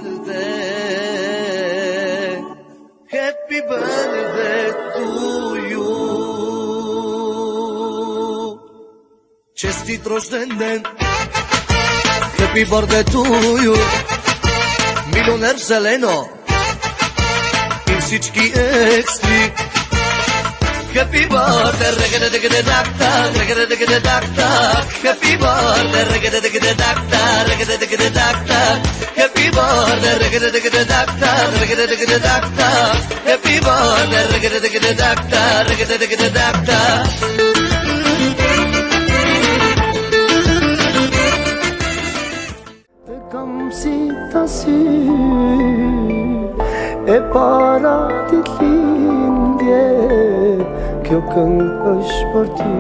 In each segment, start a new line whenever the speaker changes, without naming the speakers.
birthday, happy birthday to you. Čestit rođendan, happy birthday to you. Milioner Zeleno и всички екстри. Happy birthday, regga-da-digga-da-da-da, regga-da-digga-da-da-da. Happy birthday, regga-da-digga-da-da-da, regga-da-digga-da-da-da. Happy birthday, regga-da-digga-da-da-da, regga-da-digga-da-da-da. Happy birthday, regga-da-digga-da-da-da, regga-da-digga-da-da-da.
Comme si t'as su e para t'lindje kjo këngë është për ty.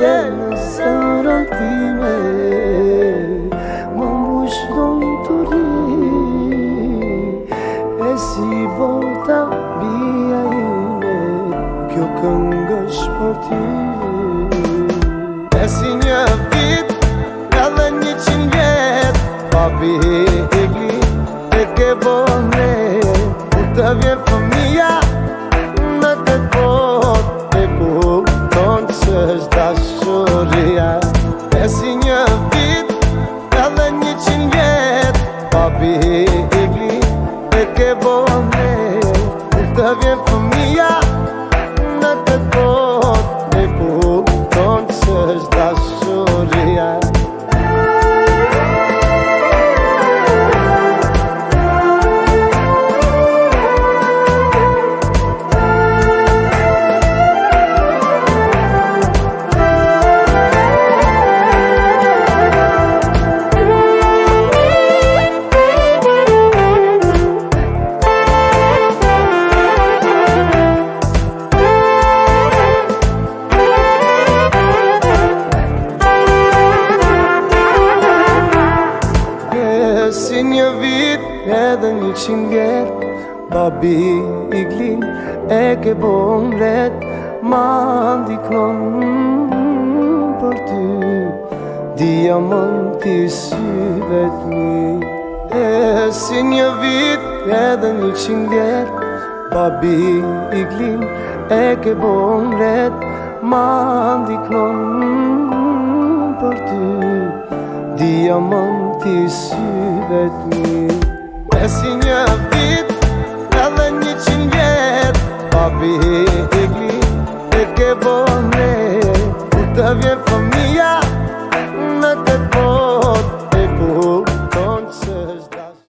Je në zemrën time, më mbush dhomë të ri, e si bota bia ime, kjo këngë është për ty. E si një vit edhe 100 vjet, papi i glin e ke bone, kur të vjen fëmija në këtë bot, e kupton që është dashuria. E si një vit edhe 100 vjet, papi i glin e ke bone, kur të vjen fëmija në këtë bot, e kupton që është dashuria. Si një vit edhe 100 vjet, babi i glin e ke bon ret, ma ndiknon për ty diamanti syve t'mi. E si një vit edhe 100 vjet, babi i glin e ke bon ret, ma ndiknon për ty diamanti syve t'mi. E si një vit edhe 100 vjet, papi i glin e ke bone, kur të vjen fëmija në këtë bot, e kupton që është